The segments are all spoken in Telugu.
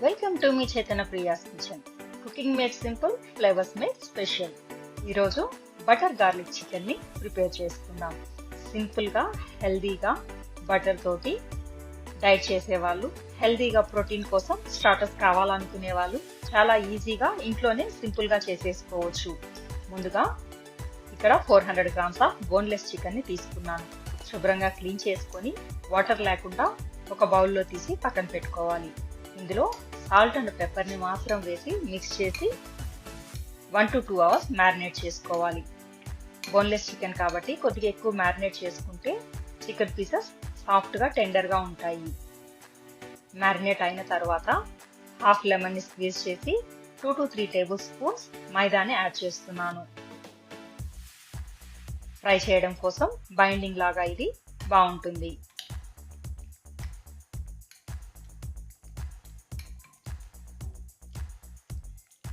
Welcome to me Chaitanya Priya's kitchen. Cooking made simple, flavours made special. ఈరోజు బటర్ గార్లిక్ చికెన్ ని ప్రిపేర్ చేసుకుందాం. సింపుల్ గా హెల్దీగా బటర్ తోటి డైట్ చేసేవాళ్ళు, హెల్దీగా ప్రోటీన్ కోసం స్టార్టర్స్ కావాలనుకునే వాళ్ళు చాలా ఈజీగా ఇంట్లోనే సింపుల్ గా చేసేసుకోవచ్చు. ముందుగా ఇక్కడ 400 గ్రామ్స్ ఆఫ్ బోన్లెస్ చికెన్ ని తీసుకున్నాను. శుభ్రంగా క్లీన్ చేసుకొని వాటర్ లేకుండా ఒక బౌల్లో తీసి పక్కన పెట్టుకోవాలి. ఇందులో సాల్ట్ అండ్ పెప్పర్ ని మాత్రం వేసి మిక్స్ చేసి 1 to 2 అవర్స్ మ్యారినేట్ చేసుకోవాలి. బోన్లెస్ చికెన్ కాబట్టి కొద్దిగా ఎక్కువ మ్యారినేట్ చేసుకుంటే చికెన్ పీసెస్ సాఫ్ట్ గా టెండర్ గా ఉంటాయి. మ్యారినేట్ అయిన తర్వాత హాఫ్ లెమన్ ని స్క్వీజ్ చేసి 2 to 3 టేబుల్ స్పూన్స్ మైదాని యాడ్ చేస్తున్నాను. ఫ్రై చేయడం కోసం బైండింగ్ లాగా ఇది బాగుంటుంది.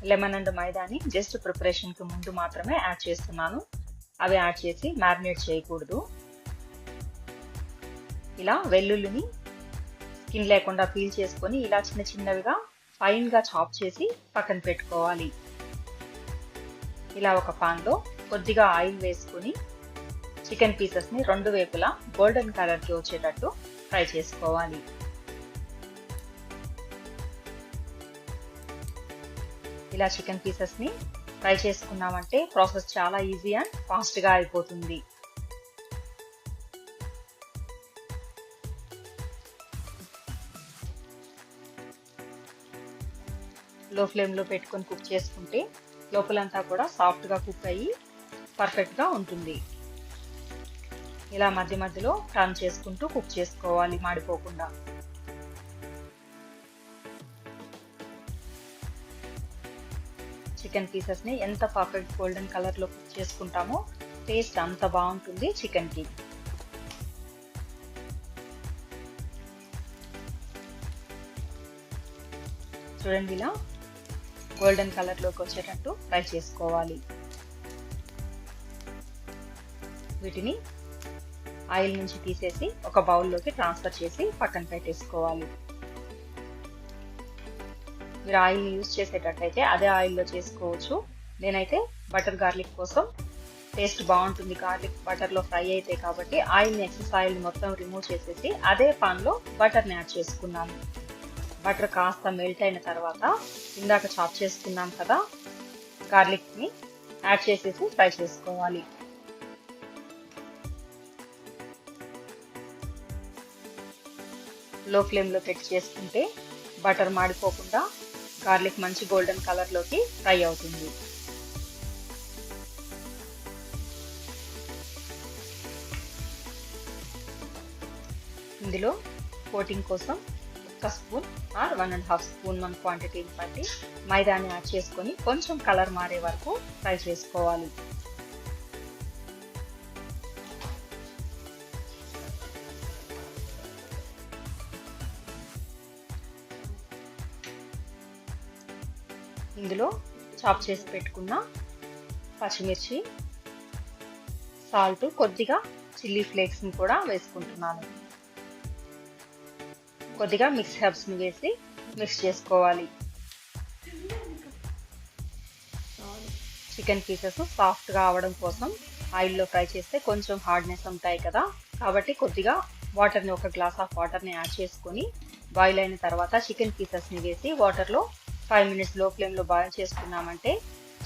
లెమన్ అండ్ మైదాని జస్ట్ ప్రిపరేషన్ కి ముందు మాత్రమే యాడ్ చేస్తున్నాను. అవి యాడ్ చేసి మ్యారినేట్ చేయకూడదు. ఇలా వెల్లుల్లిని స్కిన్ లేకుండా పీల్ చేసుకొని ఇలా చిన్న చిన్నవిగా ఫైన్ గా చాప్ చేసి పక్కన పెట్టుకోవాలి. ఇలా ఒక పాన్ లో కొద్దిగా ఆయిల్ వేసుకుని చికెన్ పీసెస్ ని రెండు వైపులా గోల్డెన్ కలర్ కి వచ్చేటట్టు ఫ్రై చేసుకోవాలి. ఇలా చికెన్ పీసెస్ ని ఫ్రై చేసుకున్నామంటే ప్రాసెస్ చాలా ఈజీ అండ్ ఫాస్ట్ గా అయిపోతుంది. లో ఫ్లేమ్ లో పెట్టుకొని కుక్ చేసుకుంటే లోపలంతా కూడా సాఫ్ట్ గా కుక్ అయ్యి పర్ఫెక్ట్ గా ఉంటుంది. ఇలా మధ్య మధ్యలో టర్న్ చేసుకుంటూ కుక్ చేసుకోవాలి మాడిపోకుండా. చికెన్ పీసెస్ ని ఎంత పర్ఫెక్ట్ గోల్డెన్ కలర్ లో కుక్ చేసుకుంటామో టేస్ట్ అంత బాగుంటుంది చికెన్ కి. చూడండి, ఇలా గోల్డెన్ కలర్ లోకి వచ్చేటట్టు ఫ్రై చేసుకోవాలి. వీటిని ఆయిల్ నుంచి తీసేసి ఒక బౌల్లోకి ట్రాన్స్ఫర్ చేసి పక్కన పెట్టేసుకోవాలి. మీరు ఆయిల్ యూజ్ చేసేటట్టయితే అదే ఆయిల్లో చేసుకోవచ్చు. నేనైతే బటర్ గార్లిక్ కోసం టేస్ట్ బాగుంటుంది గార్లిక్ బటర్ లో ఫ్రై అయితే కాబట్టి ఆయిల్ ని ఎక్సెస్ ఆయిల్ మొత్తం రిమూవ్ చేసేసి అదే పాన్ లో బటర్ ని యాడ్ చేసుకున్నాను. బటర్ కాస్త మెల్ట్ అయిన తర్వాత ఇందాక చాప్ చేసుకున్నాం కదా గార్లిక్ ని యాడ్ చేసేసి ఫ్రై చేసుకోవాలి. లో ఫ్లేమ్ లో పెట్టి చేసుకుంటే బటర్ మాడిపోకుండా గార్లిక్ మంచి గోల్డెన్ కలర్ లోకి ఫ్రై అవుతుంది. ఇందులో కోటింగ్ కోసం 1 స్పూన్ ఆర్ 1.5 స్పూన్ మన క్వాంటిటీని బట్టి మైదాని యాడ్ చేసుకొని కొంచెం కలర్ మారే వరకు ఫ్రై చేసుకోవాలి. ఇందులో చాప్ చేసి పెట్టుకున్న పచ్చిమిర్చి, సాల్ట్, కొద్దిగా చిల్లీ ఫ్లేక్స్ ని కూడా వేసుకుంటున్నాను. కొద్దిగా మిక్స్ హెర్బ్స్ ని వేసి మిక్స్ చేసుకోవాలి. చికెన్ పీసెస్ సాఫ్ట్ గా అవడం కోసం ఆయిల్లో ఫ్రై చేస్తే కొంచెం హార్డ్నెస్ ఉంటాయి కదా, కాబట్టి కొద్దిగా వాటర్ ని ఒక గ్లాస్ ఆఫ్ వాటర్ ని యాడ్ చేసుకుని బాయిల్ అయిన తర్వాత చికెన్ పీసెస్ ని వేసి వాటర్ లో 5 minutes లో ఫ్లేమ్ లో బాయిల్ చేసుకున్నామంటే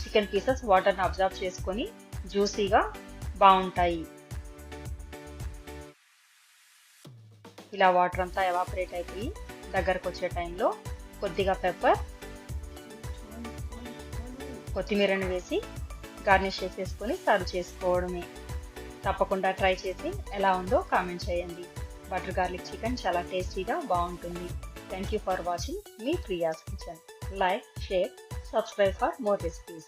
చికెన్ పీసెస్ వాటర్ ని అబ్జర్వ్ చేసుకొని జ్యూసీగా బాగుంటాయి. ఇలా వాటర్ అంతా ఎవాపరేట్ అయిపోయి దగ్గరకు వచ్చే టైంలో కొద్దిగా పెప్పర్, కొత్తిమీరని వేసి గార్నిష్ చేసేసుకొని సర్వ్ చేసుకోవడమే. తప్పకుండా ట్రై చేసి ఎలా ఉందో కామెంట్ చేయండి. బటర్ గార్లిక్ చికెన్ చాలా టేస్టీగా బాగుంటుంది. Thank you for watching me Priya's kitchen. Like, share, subscribe for more recipes.